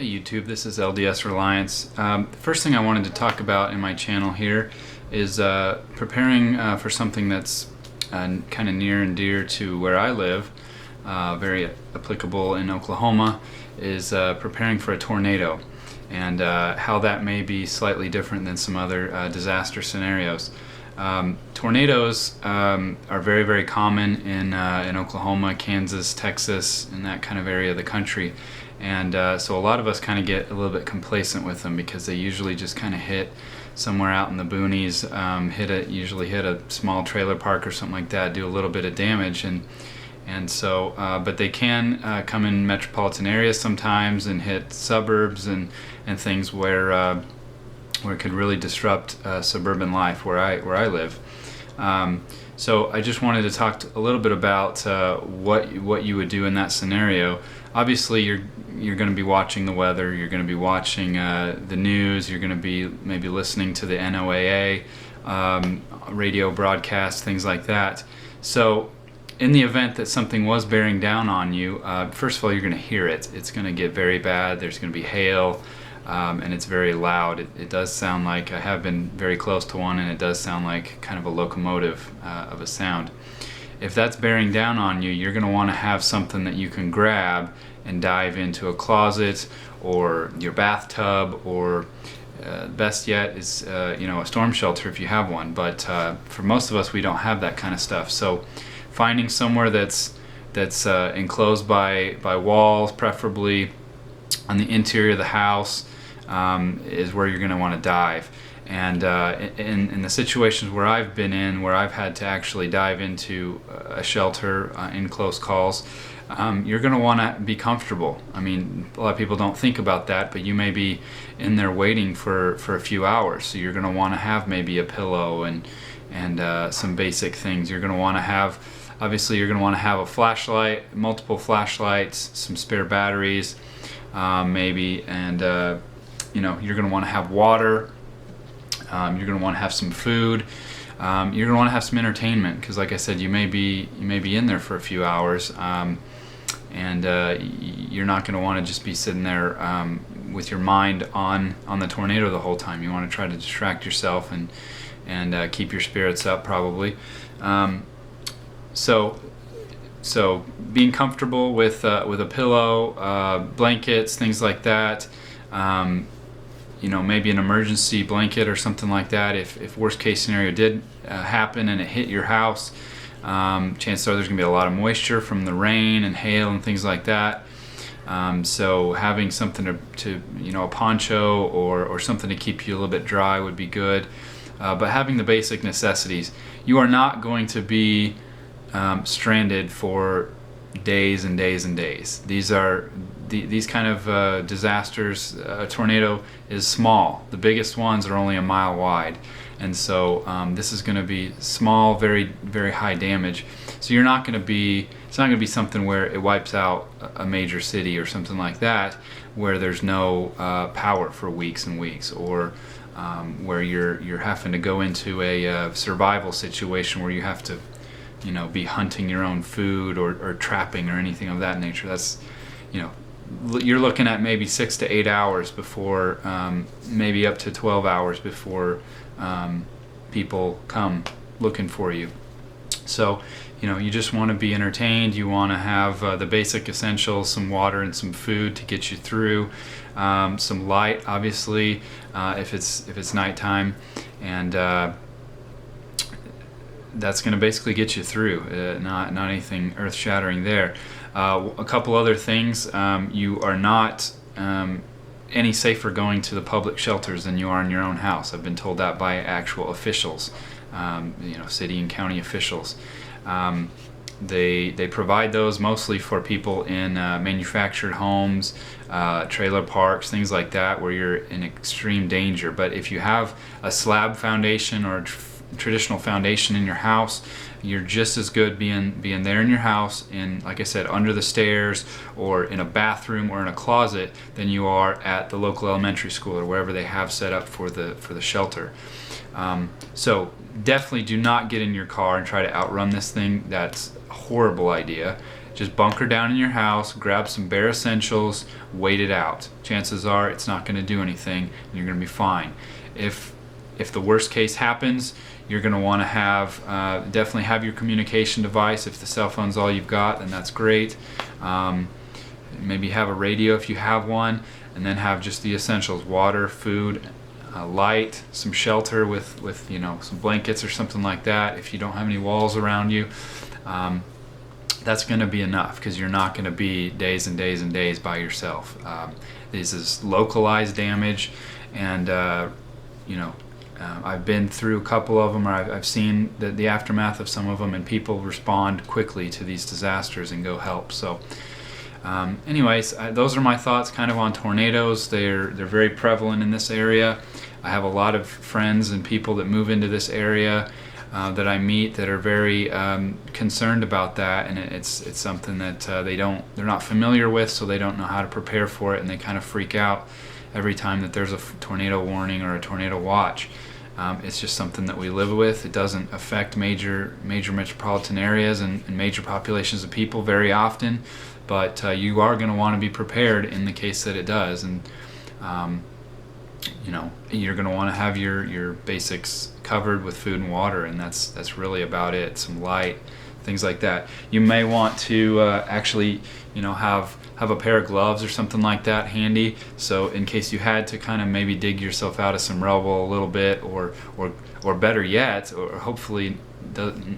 Hey YouTube, this is LDS Reliance. The first thing I wanted to talk about in my channel here is preparing for something that's kind of near and dear to where I live, very applicable in Oklahoma, is preparing for a tornado, and how that may be slightly different than some other disaster scenarios. Tornadoes are very, very common in Oklahoma, Kansas, Texas, and that kind of area of the country. And so a lot of us kind of get a little bit complacent with them because they usually just kind of hit somewhere out in the boonies, usually hit a small trailer park or something like that, do a little bit of damage, but they can come in metropolitan areas sometimes and hit suburbs and things where it could really disrupt suburban life where I live. So I just wanted to talk a little bit about what you would do in that scenario. Obviously, you're going to be watching the weather. You're going to be watching the news. You're going to be maybe listening to the NOAA radio broadcast, things like that. So, in the event that something was bearing down on you, first of all, you're going to hear it. It's going to get very bad. There's going to be hail, and it's very loud. It does sound like, I have been very close to one, and it does sound like kind of a locomotive of a sound. If that's bearing down on you, you're going to want to have something that you can grab and dive into a closet or your bathtub, or best yet is a storm shelter if you have one. But for most of us, we don't have that kind of stuff. So finding somewhere that's enclosed by walls, preferably on the interior of the house, is where you're going to want to dive. And in the situations where I've been in, where I've had to actually dive into a shelter in close calls, you're going to want to be comfortable. I mean, a lot of people don't think about that, but you may be in there waiting for a few hours. So you're going to want to have maybe a pillow and some basic things. You're going to want to have, obviously, you're going to want to have a flashlight, multiple flashlights, some spare batteries, maybe, and you're going to want to have water. You're going to want to have some food. You're going to want to have some entertainment because, like I said, you may be in there for a few hours, and you're not going to want to just be sitting there with your mind on the tornado the whole time. You want to try to distract yourself and keep your spirits up, probably. So being comfortable with a pillow, blankets, things like that. Maybe an emergency blanket or something like that. If worst case scenario did happen and it hit your house, chances are there's going to be a lot of moisture from the rain and hail and things like that. So having something to a poncho or something to keep you a little bit dry would be good. But having the basic necessities. You are not going to be stranded for days and days and days. These kind of disasters, a tornado is small. The biggest ones are only a mile wide, and so this is going to be small, very, very high damage. So it's not going to be something where it wipes out a major city or something like that, where there's no power for weeks and weeks, or where you're having to go into a survival situation where you have to be hunting your own food or trapping or anything of that nature. That's you're looking at maybe 6 to 8 hours before, maybe up to 12 hours before people come looking for you. So, you just want to be entertained. You want to have the basic essentials, some water and some food to get you through, some light, obviously, if it's nighttime, and that's going to basically get you through. Not anything earth-shattering there. A couple other things. You are not any safer going to the public shelters than you are in your own house. I've been told that by actual officials, city and county officials. They provide those mostly for people in manufactured homes, trailer parks, things like that, where you're in extreme danger. But if you have a slab foundation or traditional foundation in your house, you're just as good being there in your house, in, like I said, under the stairs or in a bathroom or in a closet, than you are at the local elementary school or wherever they have set up for the shelter. So definitely do not get in your car and try to outrun this thing. That's a horrible idea. just bunker down in your house, grab some bare essentials, wait it out. Chances are it's not going to do anything, and you're going to be fine. If the worst case happens, you're going to want to have definitely have your communication device. If the cell phone's all you've got, then that's great. Maybe have a radio if you have one, and then have just the essentials: water, food, light, some shelter with some blankets or something like that. If you don't have any walls around you, that's going to be enough, because you're not going to be days and days and days by yourself. This is localized damage, and I've been through a couple of them, or I've seen the aftermath of some of them, and people respond quickly to these disasters and go help. So anyways, those are my thoughts kind of on tornadoes. They're very prevalent in this area. I have a lot of friends and people that move into this area that I meet that are very concerned about that, and it's something that they're not familiar with, so they don't know how to prepare for it, and they kind of freak out every time that there's a tornado warning or a tornado watch. It's just something that we live with. It doesn't affect major metropolitan areas and major populations of people very often, but you are going to want to be prepared in the case that it does. And you're going to want to have your basics covered with food and water, and that's really about it. Some light, things like that. You may want to actually have a pair of gloves or something like that handy, so in case you had to kind of maybe dig yourself out of some rubble a little bit, or better yet, or hopefully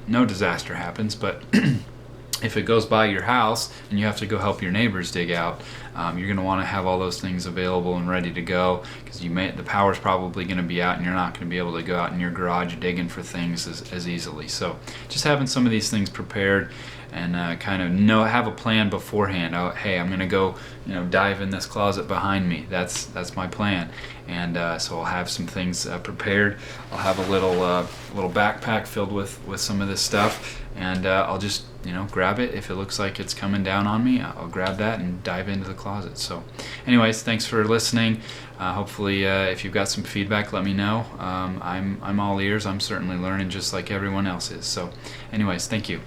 no disaster happens, but if it goes by your house and you have to go help your neighbors dig out, you're going to want to have all those things available and ready to go, because the power's probably going to be out and you're not going to be able to go out in your garage digging for things as easily. So just having some of these things prepared, and kind of have a plan beforehand. Oh, hey, I'm going to go dive in this closet behind me. That's my plan. And so I'll have some things prepared. I'll have a little backpack filled with some of this stuff, and I'll just grab it. If it looks like it's coming down on me, I'll grab that and dive into the closet. So anyways, thanks for listening. Hopefully if you've got some feedback, let me know. I'm all ears. I'm certainly learning just like everyone else is. So anyways, thank you.